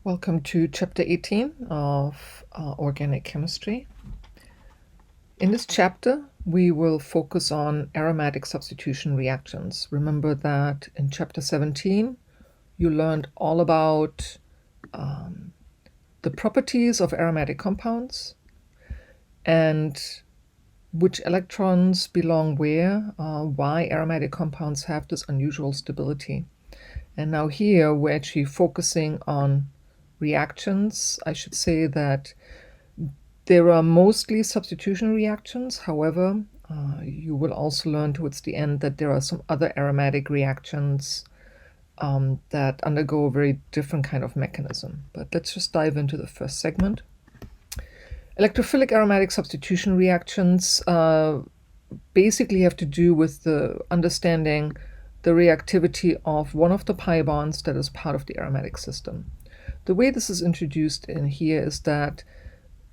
Welcome to Chapter 18 of Organic Chemistry. In this chapter, we will focus on aromatic substitution reactions. Remember that in Chapter 17, you learned all about the properties of aromatic compounds and which electrons belong where, why aromatic compounds have this unusual stability. And now here, we're actually focusing on reactions. I should say that there are mostly substitution reactions. However, you will also learn towards the end that there are some other aromatic reactions that undergo a very different kind of mechanism. But let's just dive into the first segment. Electrophilic aromatic substitution reactions basically have to do with the understanding the reactivity of one of the pi bonds that is part of the aromatic system. The way this is introduced in here is that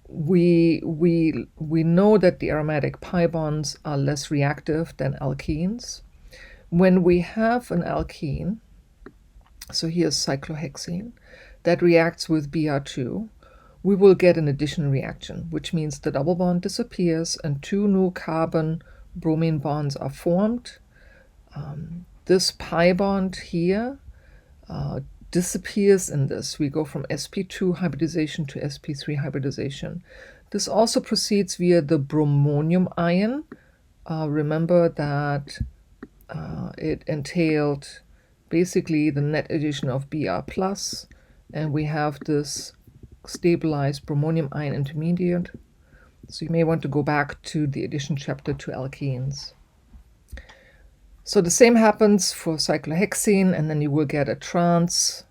we know that the aromatic pi bonds are less reactive than alkenes. When we have an alkene, so here's cyclohexene, that reacts with Br2, we will get an addition reaction, which means the double bond disappears and two new carbon-bromine bonds are formed. This pi bond here disappears in this. We go from sp2 hybridization to sp3 hybridization. This also proceeds via the bromonium ion. Remember that it entailed basically the net addition of Br+, and we have this stabilized bromonium ion intermediate. So you may want to go back to the addition chapter to alkenes. So the same happens for cyclohexene, and then you will get a trans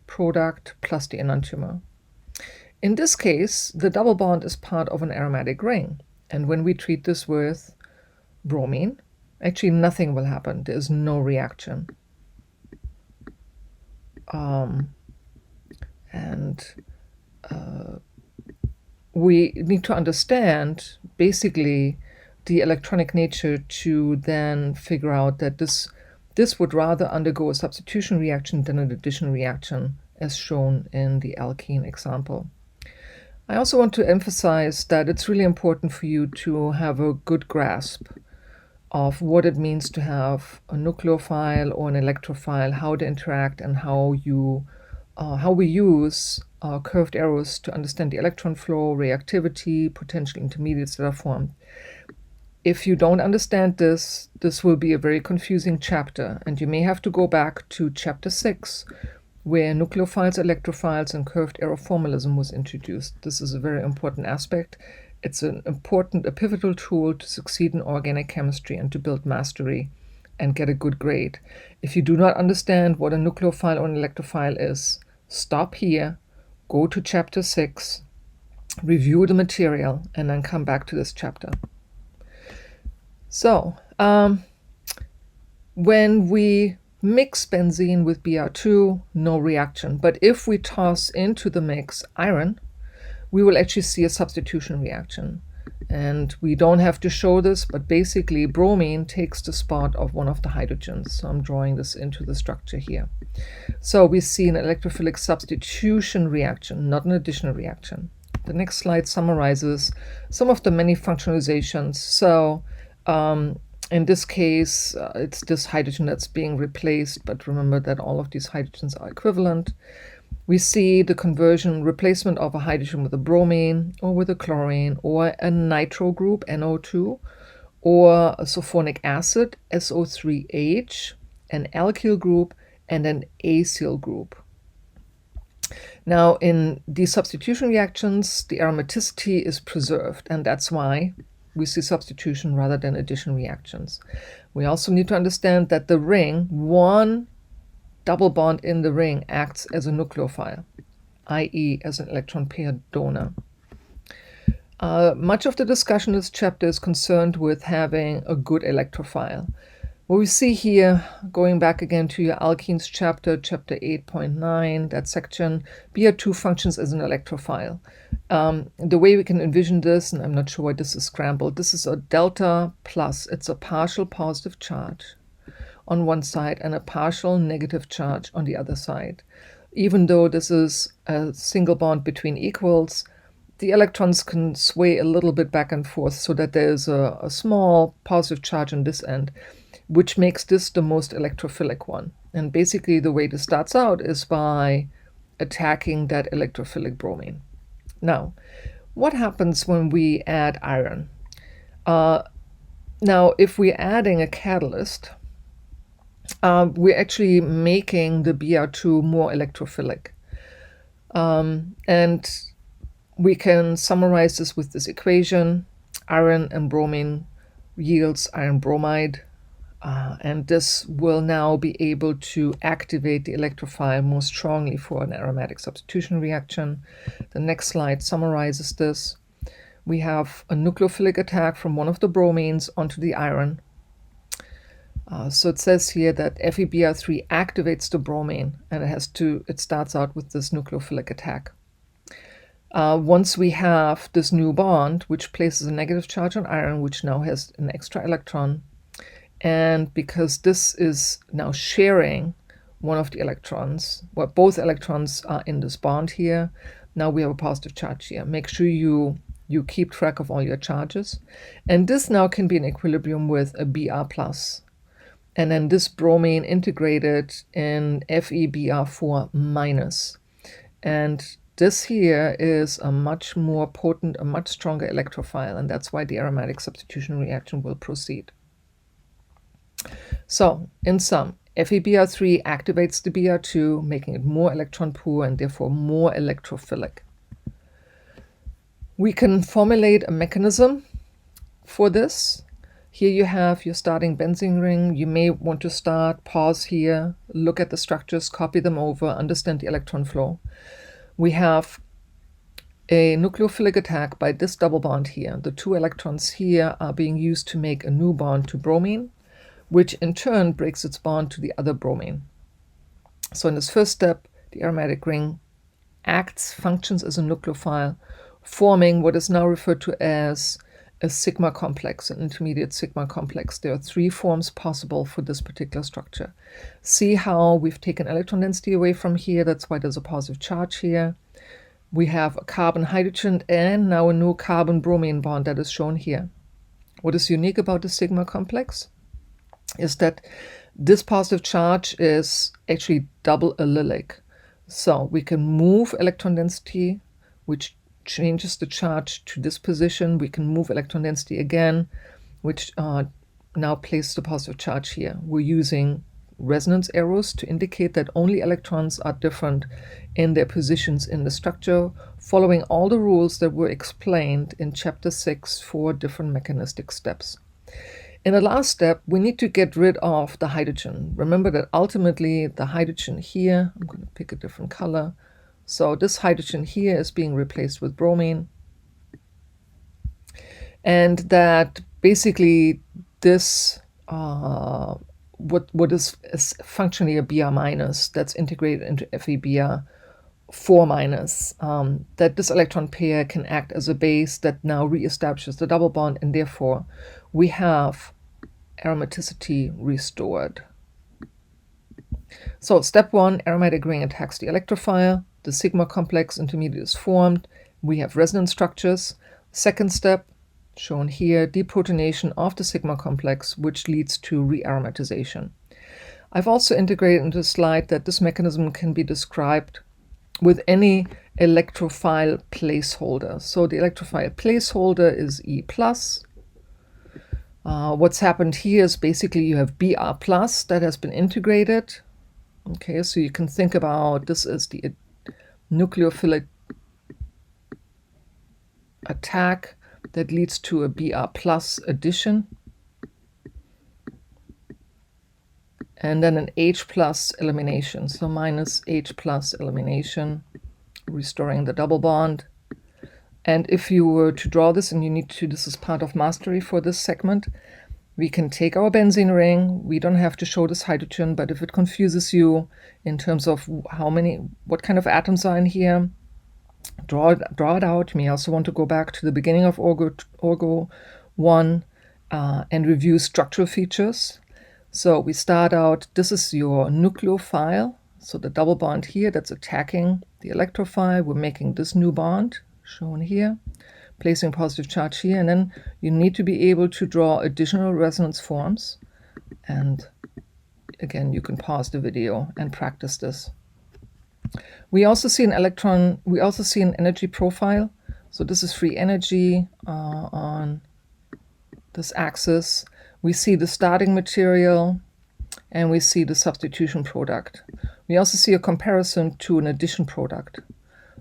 product plus the enantiomer. In this case, the double bond is part of an aromatic ring. And when we treat this with bromine, actually nothing will happen. There is no reaction. We need to understand basically the electronic nature to then figure out that this would rather undergo a substitution reaction than an addition reaction, as shown in the alkene example. I also want to emphasize that it's really important for you to have a good grasp of what it means to have a nucleophile or an electrophile, how they interact, and how we use curved arrows to understand the electron flow, reactivity, potential intermediates that are formed. If you don't understand this, this will be a very confusing chapter, and you may have to go back to Chapter 6, where nucleophiles, electrophiles, and curved arrow formalism was introduced. This is a very important aspect. It's a pivotal tool to succeed in organic chemistry and to build mastery and get a good grade. If you do not understand what a nucleophile or an electrophile is, stop here, go to Chapter 6, review the material, and then come back to this chapter. So, when we mix benzene with Br2, no reaction. But if we toss into the mix iron, we will actually see a substitution reaction. And we don't have to show this, but basically bromine takes the spot of one of the hydrogens. So I'm drawing this into the structure here. So we see an electrophilic substitution reaction, not an additional reaction. The next slide summarizes some of the many functionalizations. So in this case, it's this hydrogen that's being replaced, but remember that all of these hydrogens are equivalent. We see the conversion, replacement of a hydrogen with a bromine or with a chlorine or a nitro group, NO2, or a sulfonic acid, SO3H, an alkyl group, and an acyl group. Now, in these substitution reactions, the aromaticity is preserved, and that's why we see substitution rather than addition reactions. We also need to understand that the ring, one double bond in the ring, acts as a nucleophile, i.e. as an electron pair donor. Much of the discussion in this chapter is concerned with having a good electrophile. What we see here, going back again to your alkenes chapter, chapter 8.9, that section, Br2 functions as an electrophile. The way we can envision this, and I'm not sure why this is scrambled, this is a delta plus. It's a partial positive charge on one side and a partial negative charge on the other side. even though this is a single bond between equals, the electrons can sway a little bit back and forth so that there's a small positive charge on this end, which makes this the most electrophilic one. And basically the way this starts out is by attacking that electrophilic bromine. Now, what happens when we add iron? Now, if we're adding a catalyst, we're actually making the Br2 more electrophilic. And we can summarize this with this equation. Iron and bromine yields iron bromide. And this will now be able to activate the electrophile more strongly for an aromatic substitution reaction. The next slide summarizes this. We have a nucleophilic attack from one of the bromines onto the iron. So it says here that FeBr3 activates the bromine, and it starts out with this nucleophilic attack. Once we have this new bond, which places a negative charge on iron, which now has an extra electron, and because this is now sharing one of the electrons, well, both electrons are in this bond here, now we have a positive charge here. Make sure you keep track of all your charges. And this now can be in equilibrium with a Br+. And then this bromine integrated in FeBr4-. And this here is a much more potent, a much stronger electrophile, and that's why the aromatic substitution reaction will proceed. So, in sum, FeBr3 activates the Br2, making it more electron poor and therefore more electrophilic. We can formulate a mechanism for this. Here you have your starting benzene ring. You may want to start, pause here, look at the structures, copy them over, understand the electron flow. We have a nucleophilic attack by this double bond here. The two electrons here are being used to make a new bond to bromine, which in turn breaks its bond to the other bromine. So in this first step, the aromatic ring functions as a nucleophile, forming what is now referred to as a sigma complex, an intermediate sigma complex. There are three forms possible for this particular structure. See how we've taken electron density away from here, that's why there's a positive charge here. We have a carbon-hydrogen and now a new carbon-bromine bond that is shown here. What is unique about the sigma complex is that this positive charge is actually double allylic. So we can move electron density, which changes the charge to this position. We can move electron density again, which now places the positive charge here. We're using resonance arrows to indicate that only electrons are different in their positions in the structure, following all the rules that were explained in Chapter 6 for different mechanistic steps. In the last step, we need to get rid of the hydrogen. Remember that ultimately the hydrogen here, I'm going to pick a different color, so this hydrogen here is being replaced with bromine. And that basically this, what is functionally a Br- that's integrated into FeBr4-, that this electron pair can act as a base that now reestablishes the double bond, and therefore we have aromaticity restored. So step 1, aromatic ring attacks the electrophile. The sigma complex intermediate is formed. We have resonance structures. Second step, shown here, deprotonation of the sigma complex, which leads to rearomatization. I've also integrated into the slide that this mechanism can be described with any electrophile placeholder. So the electrophile placeholder is E+. What's happened here is basically you have Br+ that has been integrated. Okay, so you can think about this as the nucleophilic attack that leads to a Br+ addition, and then an H+ elimination, so minus H+ elimination, restoring the double bond. And if you were to draw this, and you need to, this is part of mastery for this segment, we can take our benzene ring. We don't have to show this hydrogen, but if it confuses you in terms of what kind of atoms are in here, draw it out. You may also want to go back to the beginning of Orgo 1 and review structural features. So we start out, this is your nucleophile. So the double bond here, that's attacking the electrophile. We're making this new bond, shown here, placing positive charge here, and then you need to be able to draw additional resonance forms. And again, you can pause the video and practice this. We also see an energy profile. So this is free energy on this axis. We see the starting material, and we see the substitution product. We also see a comparison to an addition product.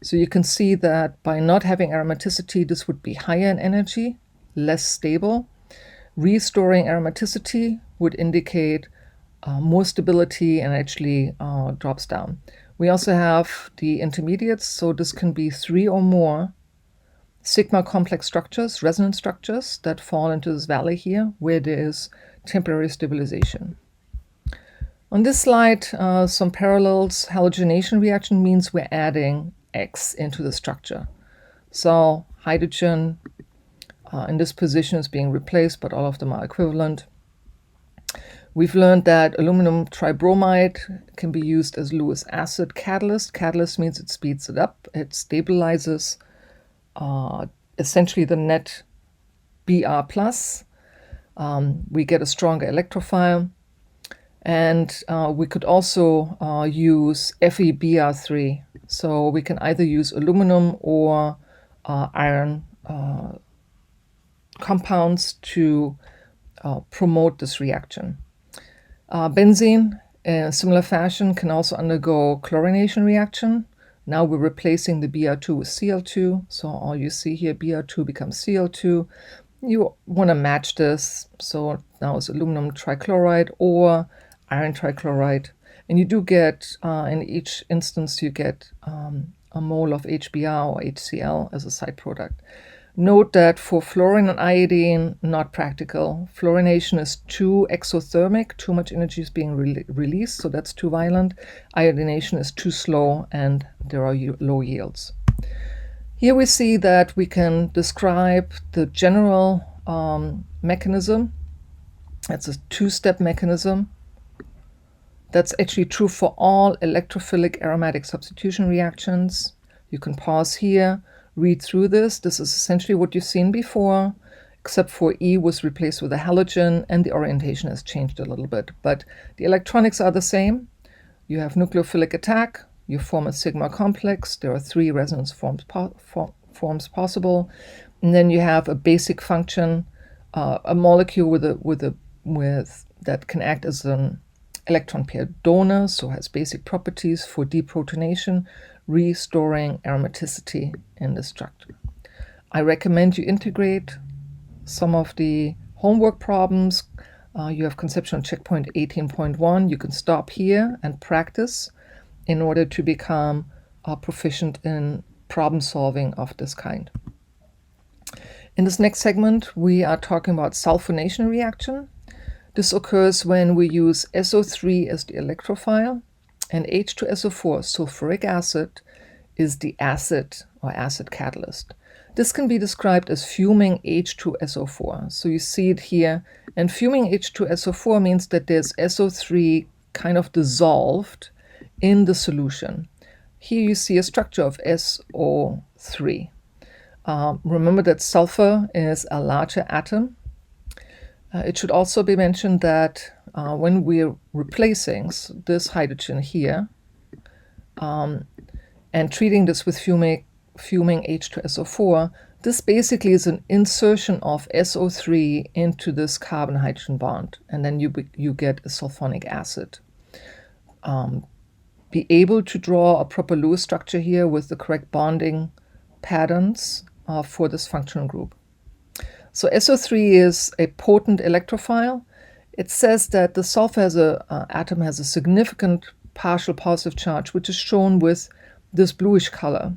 So you can see that by not having aromaticity, this would be higher in energy, less stable. Restoring aromaticity would indicate more stability and actually drops down. We also have the intermediates, so this can be 3 or more sigma complex structures, resonance structures, that fall into this valley here, where there is temporary stabilization. On this slide, some parallels. Halogenation reaction means we're adding X into the structure. So hydrogen in this position is being replaced, but all of them are equivalent. We've learned that aluminum tribromide can be used as Lewis acid catalyst. Catalyst means it speeds it up. It stabilizes essentially the net Br+. We get a stronger electrophile. And we could also use FeBr3. So we can either use aluminum or iron compounds to promote this reaction. Benzene, in a similar fashion, can also undergo chlorination reaction. Now we're replacing the Br2 with Cl2. So all you see here, Br2 becomes Cl2. You want to match this. So now it's aluminum trichloride or iron trichloride, and you do get, in each instance, you get a mole of HBr or HCl as a side product. Note that for fluorine and iodine, not practical. Fluorination is too exothermic, too much energy is being released, so that's too violent. Iodination is too slow, and there are low yields. Here we see that we can describe the general mechanism. It's a two-step mechanism. That's actually true for all electrophilic aromatic substitution reactions. You can pause here, read through this. This is essentially what you've seen before, except for E was replaced with a halogen, and the orientation has changed a little bit. But the electronics are the same. You have nucleophilic attack. You form a sigma complex. There are 3 resonance forms possible. And then you have a basic function, a molecule that can act as an electron pair donor, so has basic properties for deprotonation, restoring aromaticity in the structure. I recommend you integrate some of the homework problems. You have conceptual checkpoint 18.1. You can stop here and practice in order to become proficient in problem solving of this kind. In this next segment, we are talking about sulfonation reaction. This occurs when we use SO3 as the electrophile, and H2SO4, sulfuric acid, is the acid or acid catalyst. This can be described as fuming H2SO4. So you see it here, and fuming H2SO4 means that there's SO3 kind of dissolved in the solution. Here you see a structure of SO3. Remember that sulfur is a larger atom. It should also be mentioned that when we're replacing this hydrogen here and treating this with fuming H2SO4, this basically is an insertion of SO3 into this carbon-hydrogen bond, and then you get a sulfonic acid. Be able to draw a proper Lewis structure here with the correct bonding patterns for this functional group. So SO3 is a potent electrophile. It says that the sulfur atom has a significant partial positive charge, which is shown with this bluish color.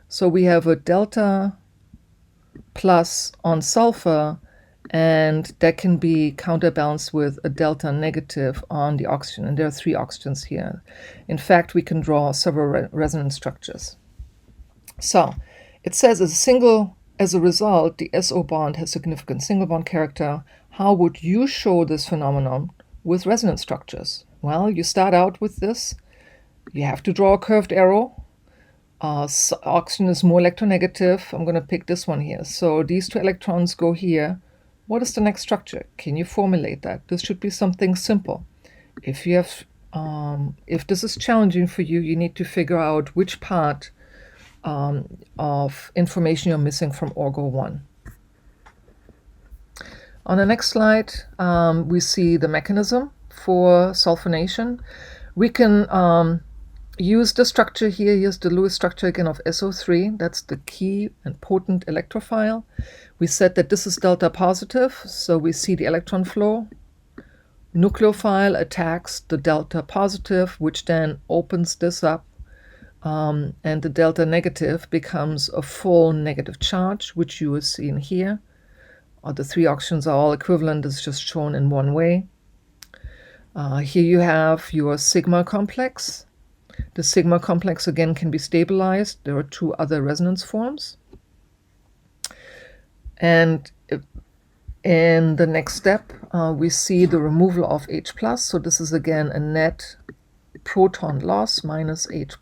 So we have a delta plus on sulfur, and that can be counterbalanced with a delta negative on the oxygen. And there are 3 oxygens here. In fact, we can draw several resonance structures. So it says as a result, the SO bond has significant single bond character. How would you show this phenomenon with resonance structures? Well, you start out with this. You have to draw a curved arrow. Oxygen is more electronegative. I'm going to pick this one here. So these 2 electrons go here. What is the next structure? Can you formulate that? This should be something simple. If you have, if this is challenging for you, you need to figure out which part of information you're missing from Orgo 1. On the next slide, we see the mechanism for sulfonation. We can use the structure here. Here's the Lewis structure again of SO3. That's the key and potent electrophile. We said that this is delta positive, so we see the electron flow. Nucleophile attacks the delta positive, which then opens this up, and the delta negative becomes a full negative charge, which you will see in here. The 3 oxygens are all equivalent. It's just shown in one way. Here you have your sigma complex. The sigma complex again can be stabilized. There are 2 other resonance forms. And in the next step, we see the removal of H+. So this is again a net proton loss minus H+.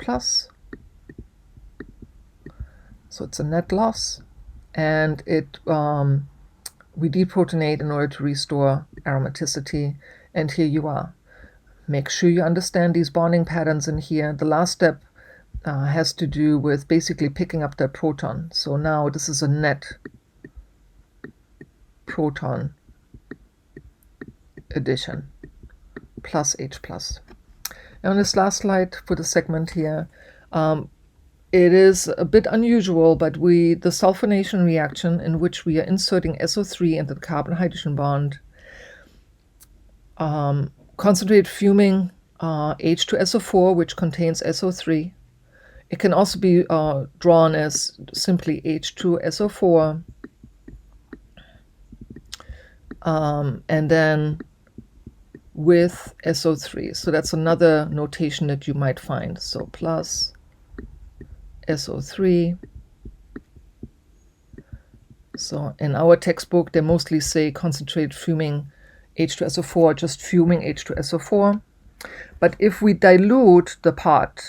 So it's a net loss. And we deprotonate in order to restore aromaticity. And here you are. Make sure you understand these bonding patterns in here. The last step has to do with basically picking up that proton. So now this is a net proton addition plus H+. And on this last slide for the segment here, it is a bit unusual, but the sulfonation reaction in which we are inserting SO3 into the carbon-hydrogen bond, concentrated fuming H2SO4, which contains SO3. It can also be drawn as simply H2SO4, and then with SO3. So that's another notation that you might find. So plus SO3. So in our textbook, they mostly say concentrated fuming H2SO4, just fuming H2SO4. But if we dilute the part,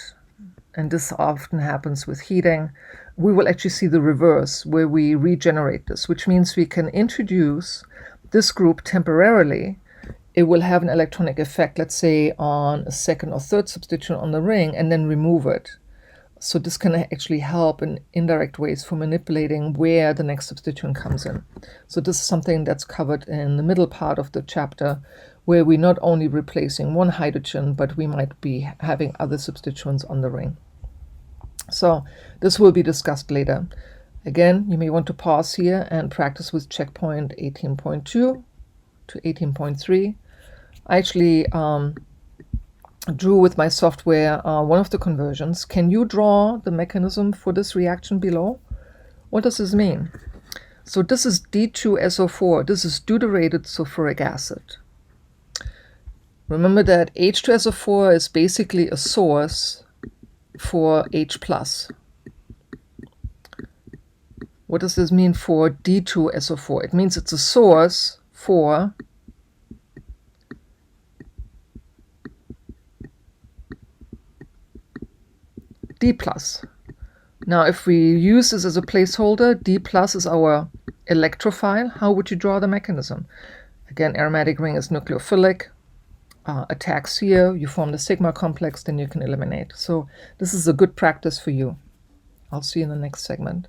and this often happens with heating, we will actually see the reverse, where we regenerate this, which means we can introduce this group temporarily. It will have an electronic effect, let's say, on a 2nd or 3rd substitution on the ring, and then remove it. So this can actually help in indirect ways for manipulating where the next substituent comes in. So this is something that's covered in the middle part of the chapter, where we're not only replacing one hydrogen, but we might be having other substituents on the ring. So this will be discussed later. Again, you may want to pause here and practice with checkpoint 18.2 to 18.3. I actually drew with my software one of the conversions. Can you draw the mechanism for this reaction below? What does this mean? So this is D2SO4. This is deuterated sulfuric acid. Remember that H2SO4 is basically a source for H+. What does this mean for D2SO4? It means it's a source for D+. Now, if we use this as a placeholder, D+ is our electrophile. How would you draw the mechanism? Again, aromatic ring is nucleophilic. Attacks here, you form the sigma complex, then you can eliminate. So this is a good practice for you. I'll see you in the next segment.